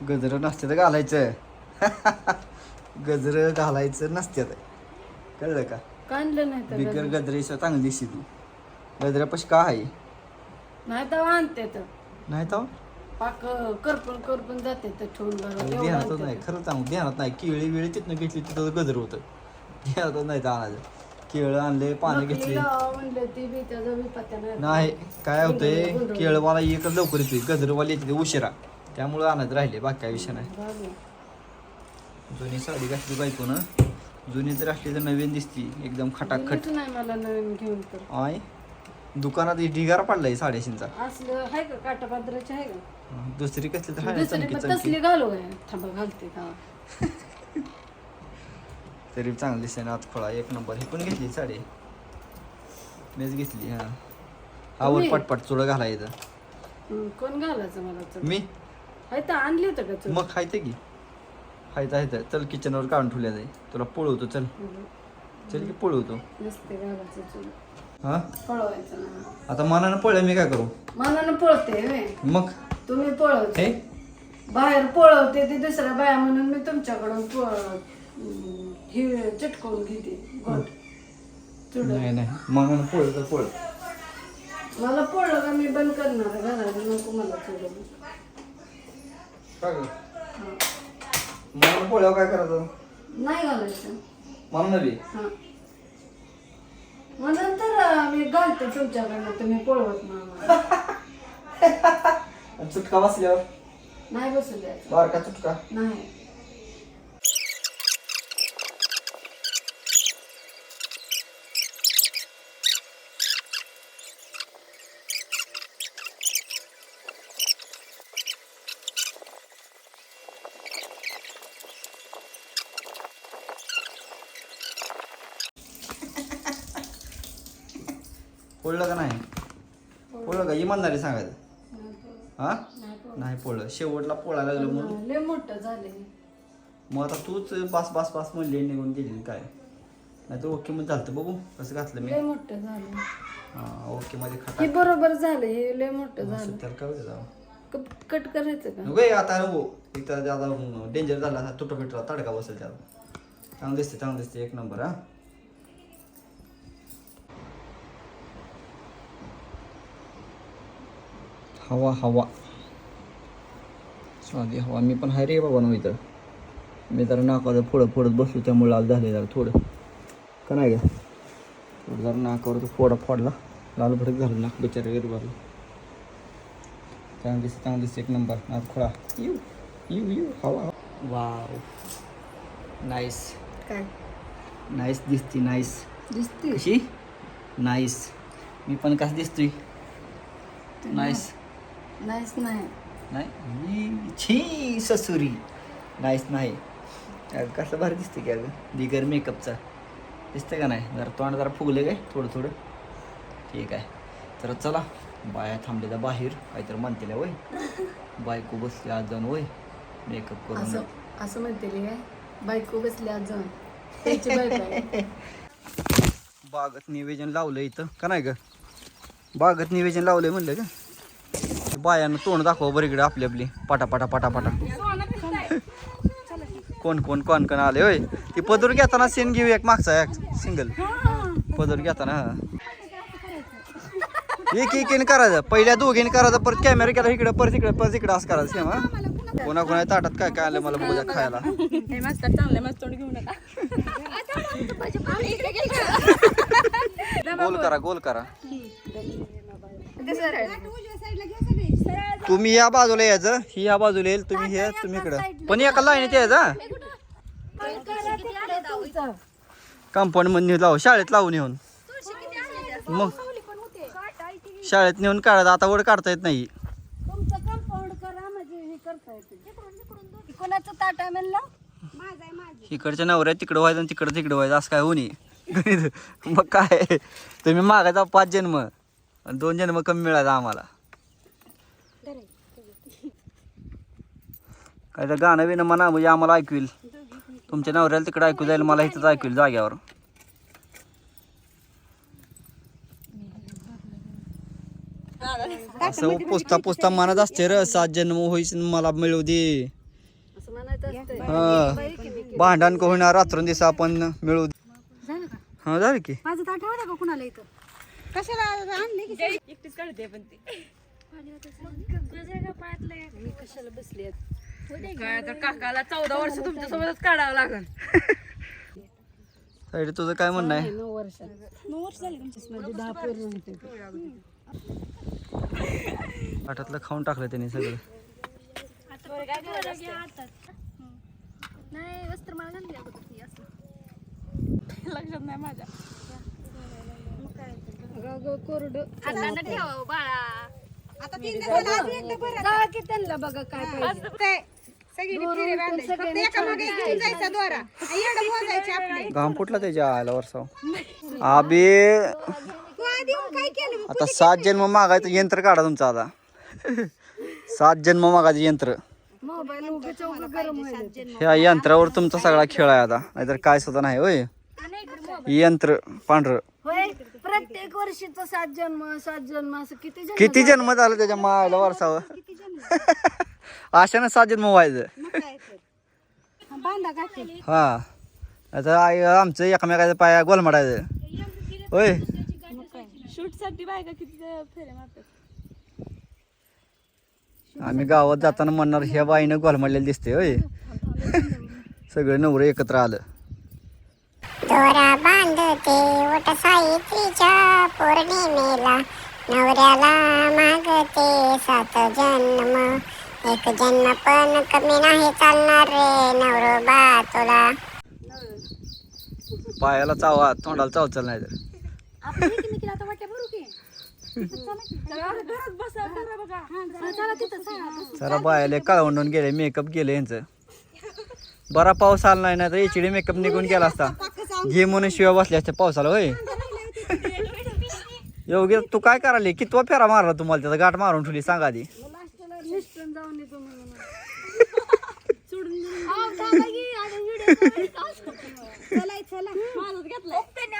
गजर नसते तर घालायचं. गजर घालायचं नसते तर कळलं का? काढलं नाही तर बिगर गजरेशिवाय चांगली दिसते तू. गजऱ्यापाशी का आहे? नाही तर आणते तर नाही तर पाक करपून करपून जाते तर ठेवून बरोबर ध्यानातच नाही, खरं सांगू ध्यानात नाही. केळी वेळी तिथनं घेतली तिथं गजर होतं. ध्यानातच नाही तर आणायचं. केळं आणले, पानं घेतली म्हणलं ती बी त्याचा बी पत्त्या नाही. काय होतंय, केळवाला एकच लवकर येते, गजरवाली येते उशिरा, त्यामुळं आणत राहिले. बाकी काय विषय नाही. जुनी साडी घातली बायकोनं, जुनी जर असली तर नवीन दिसती एकदम खटाखट. नाही मला नवीन घेऊन तर आय दुकानात ढिगारा पडलाय साडेशींचा. असलं आहे का काटापात्राचे आहे का? दुसरी कसली तर आहे दुसरी चमकी पण चमकी. तसली घालू काय थांबा घालते का? तरी चांगली दिसते ना. आज फळा एक नंबर. ही पण घेतली साडी, मीच घेतली. हा आवड पटपट चुडं घालायचं. कोण घालायचं मला चल? मी आहे तर आणली होतं का चल? मग खायचं की खायचं. चल किचनवर काढून ठेवल्या जाईल, तुला पळवतो. चल चल की पळवतो. नसते घालायचं चल. हा पळवायचं ना. आता मनानं पळलं मी काय करू? मनानं पळते व्हय. मग तुम्ही पळवते हे बाहेर पळवते ती दुसऱ्या बाया म्हणून मी तुमच्याकडून हे चिटकवून घेते गोट चुड. नाही नाही, मनानं पळलं तर पळ. मला पळलं का मी बंद करणार घराला नको मला चुड. काय मनानं पळल्यावर काय करायचं? नाही घालायचं मनानं बी हा. म्हणून तर मी घालते तुमच्याकडनं, तुम्ही पळवत ना. आणि चुटका बसल्यावर नाही बसू द्यायचं. बारका चुटका. नाही पळलं का नाही? पळलं का इमानदारी सांगायचं. हा नाही पळलं, शेवटला पोळायला लागलं म्हणून. लय मोठं झाले. मग आता तूच बास बास बास म्हणले निघून गेली काय? नाही तर ओके मध्ये झालं. बघू कसं घातलं मी. लय मोठं झालं. हा ओके मध्ये हे खाता बरोबर झालं. हे लय मोठं झालं. त्याला काय होतं जावं. कट करायचं का? नको आता हो इथं ज्यादा डेंजर झाला असा तुटो बिटला तडका बसेल त्याला. चांगलं दिसते एक नंबर. हा हवा हवा स्वादी हवा. मी पण हाय रे बाबा ना इथं. मी जरा नाकावर फोडत बसलो त्यामुळे लाल झाले जरा थोडं. का नाही का थोडं जरा नाकावर फोडला लाल भडक झालं नाक बिचारे वगैरे भरलं. चांगलं दिसते एक नंबर. नाक खोळा यू यू यू हवा. Wow nice. काय नाईस दिसती. नाईस दिसते कशी नाईस. मी पण कसं दिसतोय? नाईस नाहीच नाही. नाही छी ससुरी. नाईस नाही. कसं भारी दिसते की अगं बिगर मेकअपचा दिसतं का नाही? जरा तोंड जरा फुगले काय थोडं. ठीक आहे तर चला. बाया थांबलेल्या बाहेर काहीतरी म्हणतेल्या वय. बायको बसली आज जाऊन वय मेकअप करून. असं म्हणते काय बायको बसली आज जाऊन त्याची बायको आहे. बागत निवेदन लावलं इथं का नाही ग? बागत निवेदन लावलंय म्हणलं का? बायानं तोंड दाखवा बरं इकडे आपली पाटा. कोण आले होय? ती पदर घेताना सीन घेऊ एक मागचा एक सिंगल पदर घेताना. एक करायचं. पहिल्या दोघीने करायचं, परत कॅमेरा केला इकडे परत इकडे असं करायचं सेम. हा कोणा ताटात काय आलं मला बघूया खायला. गोल करा. तुम्ही या बाजूला यायचं, ही या बाजूला येईल, तुम्ही हे तुम्ही इकडं. पण एका लाईनीत यायचं. कंपाऊंड मध्ये लावू, शाळेत लावून येऊन. मग शाळेत नेऊन काढायचं. आता वर काढता येत नाही. इकडच्या नवऱ्या तिकडं व्हायचं आणि तिकडं व्हायचं असं काय होणी. मग काय तुम्ही मागायचा 5 जन्म आणि 2 जन्म कमी मिळायचा आम्हाला. काय तर गाणं बिणं म्हणा म्हणजे आम्हाला ऐकविल. तुमच्या नवऱ्याला तिकडे ऐकू जाईल, मला इथंच ऐकविल जाग्यावर. असं पोचता मनात असते र 7 जन्म होईस मला मिळू दे. असं म्हणायचं असतं. हा भांडण का होईना रात्रंदिवस आपण मिळू. झालं का हा झालं की माझं ताट ठेवा का कुणाला इथं कशाला आणले की एकटीच काढते पण ती मी कशाला बसली काय तर काकाला 14 वर्ष तुमच्या सोबतच काढावं लागल. साईड तुझं काय म्हणणं आहे? 9 वर्ष झाली तुमच्या 10 पूर्ण होते. पाठातलं खाऊन टाकलं त्यांनी सगळं. नाही वस्त्र मला घालून द्या बघा ती असं. लक्षात नाही माझ्या. कोरडं ठेवा बाळा. जा की त्यांना बघा काय पाहिजे. घाम फुटला त्याच्या आला वर्षाव. आबे आता 7 जन्म मागायचं यंत्र काढा तुमचं आता. 7 जन्म मागायचं यंत्र. मोबाईल उगाच गरम व्हायला. ह्या यंत्रावर तुमचा सगळा खेळ आहे आता, नाहीतर काय सुद्धा नाही होय. यंत्र पांढरं होय प्रत्येक वर्षीचा 7 जन्म असं किती जन्म झालं त्याच्या मायला वर्षावर. अशानं 7 जन्म व्हायचं. बांधा काठी. हा आता आमचं एकमेकाच्या पाया गोलमडायचं होय. शूट साठी बायका किती फेरे मारतात. आम्ही गावात जाताना म्हणणार ह्या बाईनं गोलमडलेलं दिसते होय. सगळे नवरे एकत्र आलं. दोरा बांधते वट सावित्रीच्या पौर्णिमेला नवऱ्याला मागते 7 जन्म. 1 जन्म पण कमी नाही चालणार रे नवरोबा तुला. पायाला चावा तोंडाला चावचल नाही तर. जरा बायाला काळवंडून गेले, मेकअप गेले यांचं. बरा पाऊस आला नाही ना तर एचडी मेकअप निघून गेला असता. घे म्हणून शिवाय बसल्या असत्या पावसाला होय. योग्य तू काय करायली? कितवा फेरा मारला तुम्हाला? त्याचा गाठ मारून ठेवली सांगा आधी.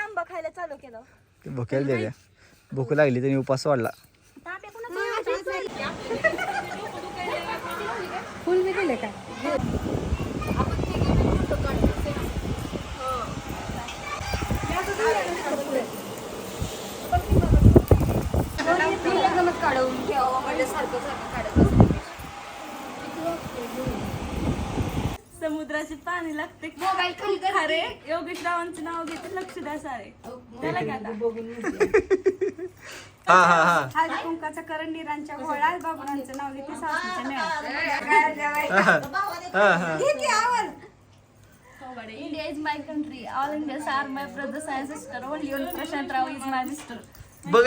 आंबा खायला चालू केलं. भुकेला दिल्या. भूक लागली त्यांनी उपास वाढला. फुल बी दिले काय काढून ठेवा म्हणजे सारखं काढत समुद्राचे पाणी लागते. मोबाईल खाली खरे योगेश रावांचं नाव घेते. लक्ष द्या सारे. त्याला काय हा हा हा हळदी कुंकाचा करण निरांच्या घोळा बाबुरांचं नाव घेते. सासूच्या India is my country. All India are my brothers and sister. Only one Prashant Rao is my mister. बघ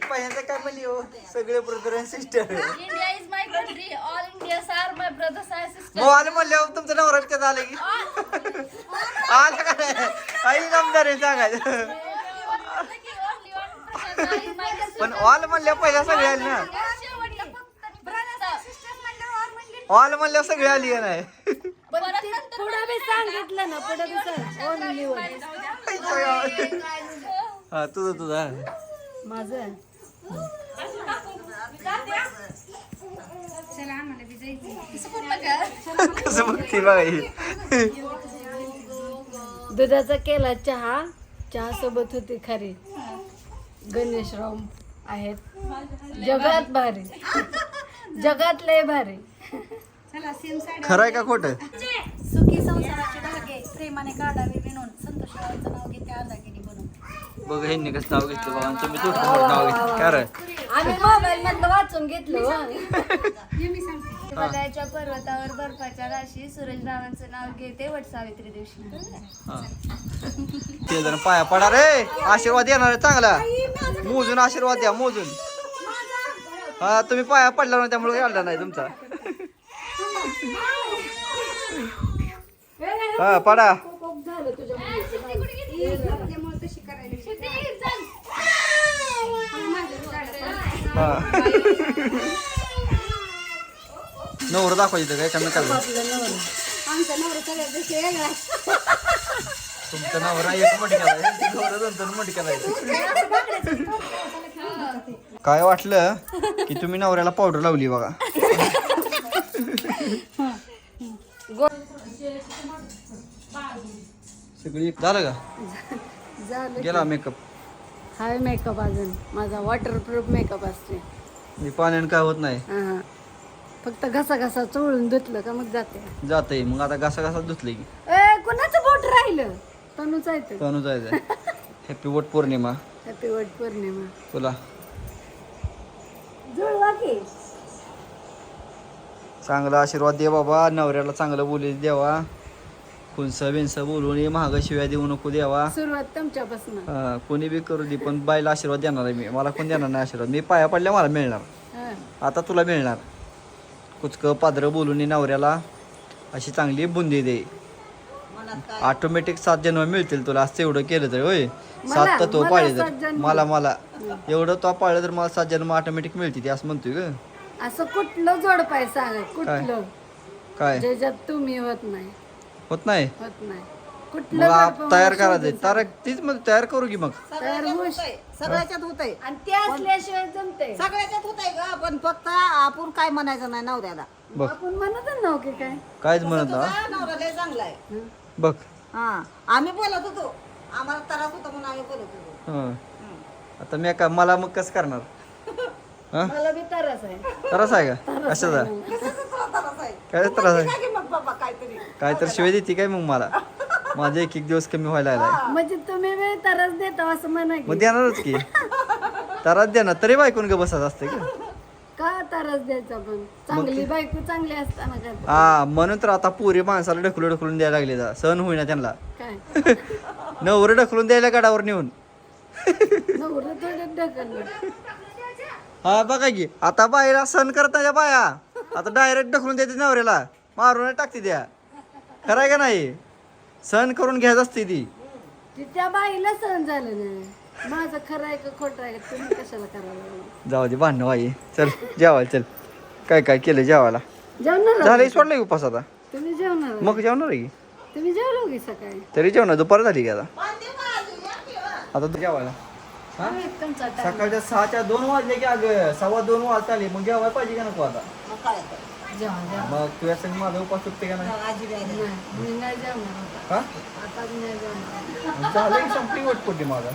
पहिल्यांदा काय म्हणली हो? सगळे brother and sister. India is my country. All India are my brothers and sister. Mobile म्हणल्यावर तुमचं नवरा त्यात आलं की आलं का नाही? आई नामदार आहे सांगायचं. पण ऑल म्हणल्यावर पहिल्या सगळे आली ना. ऑल म्हणल्यावर सगळे आली का नाही? पुढे बी सांगितलं ना पुढे बी सांग ओनली वन हा तुझं माझं कसं बघते बघा. दुधाचा केला चहा. चहा सोबत होती खरी. गणेशराव आहेत जगात भारी. जगात लय भारी. खरंय का खोटं? सुखी संसाराचे धागे प्रेमाने काढावे विणून. संतोषरावांचं नाव घेते आदागिरी बनून. बघ ह्यांनी कसं नाव घेतलं बाबा. तुम्ही थोडं मोठं नाव घेतलं काय रे? आम्ही मोबाईल मधलं वाचून घेतलं. हिमालयाच्या पर्वतावर बर्फाच्या राशी सूरजरावांचं नाव घेते वट सावित्री दिवशी. ते जण पाया पडा रे. आशीर्वाद येणार आहे चांगला. मोजून आशीर्वाद द्या मोजून. हा तुम्ही पाया पडला ना त्यामुळे काढला नाही तुमचा. हा पडा. नवर दाखवायचं काय कमी काय? तुमचं नवरा एक मटक्याला नवरा 2-3 मटक्याला. काय वाटलं की तुम्ही नवऱ्याला पावडर लावली बघा. सगळी झालं का झालं गेला मेकअप हाय मेकअप अजून माझा वॉटरप्रूफ मेकअप असते मी पाण्याने काय होत नाही हा फक्त घसा घसा चोळून धुतलं का मग जाते जातंय मग आता घासा घासा धुतले की कोणाचं बोट राहिलं तनुच आहे ते तनु जायचंय हॅपी वट पौर्णिमा हॅपी वट पौर्णिमा तुला जुळवा की चांगला आशीर्वाद दे बाबा नवऱ्याला चांगलं बोली द्यावा कुंस बिंस बोलून ये महाग शिव्या देऊ नको द्यावा सुरुवात तुमच्यापासून कोणी बी करू दे पण बाईला आशीर्वाद देणार आहे मी मला कोण देणार नाही आशीर्वाद मी पाया पडल्या मला मिळणार आता तुला मिळणार कुचकं पादरं बोलून ये नवऱ्याला अशी चांगली बुंदी दे ऑटोमॅटिक 7 जन्म मिळतील तुला असं एवढं केलं तर होय 7 तर तो पाळले तर मला एवढं तो पाळलं तर मला 7 जन्म ऑटोमॅटिक मिळतील असं म्हणतोय ग असं कुठलं जोडपाय सांगा कुठलं काय ज्याच्यात तुम्ही होत नाही होत नाही कुठलं मग तयार करायचं तीच मग तयार करू की मग तयार होऊ सगळ्याच्यात होतंय आणि ते असल्याशिवाय जमते सगळ्याच्यात होतंय ग पण फक्त आपण काय म्हणायचं नाही नवऱ्याला बघ आपण म्हणत नाव की काय कायच म्हणत ना हा, नवरा लय चांगला आहे बघ हा आम्ही बोलत होतो आम्हाला त्रास होता म्हणून आम्ही बोलत होतो हं. आता मी का मला मग कसं करणार मला बी तरच आहे त्रास आहे का कशाचा कशाचा तुला त्रास आहे काय त्रास आहे काय की मग बाबा काहीतरी काय तर शिवाय देते काय मग मला माझे एक दिवस कमी व्हायला आलाय म्हणजे तुम्ही बी तरच देता असं म्हणा की मग देणारच की त्रास देणार तरी बायकून ग बसत असते का का तरच द्यायचा पण चांगली बायको चांगली असताना काय हा म्हणून तर आता पुरी माणसाला ढकलून द्यायला लागले सण होईना त्यांना काय नवरे ढकलून द्यायला गडावर नेऊन नवरं थोडं ढकललं हा बघा की आता बाहेर सण करता बाया आता डायरेक्ट ढकलून देते नवऱ्याला मारून टाकते त्या खरंय का नाही सण करून घ्यायच असते ती ती त्या बाईला सहन झालं नाही माझं खरं आहे का खोटं आहे तुम्ही कशाला करायला लागला? जाऊ दे भांडणं बाई चल जेवायला चल काय काय केलं जेवायला जेवणार झालं सोडलं की उपास आता तुम्ही जेवणार मग जेवणार आहे की तुम्ही जेवलो की सकाळी तरी जेवणार दुपार झाली की आता आता तू जेवायला हा? तुमचा सकाळच्या 6च्या 2 वाजले की अगं 2:15 वाजता आली मग जेवायला पाहिजे का नको आता मग काय आता? जेवण मग तुझ्या संग माझा उपास सुटते का नाही आजी बी आली. मी नाही जेवणार आता हा आता मी नाही जेवणार झालं की संपली वटपट्टी माझा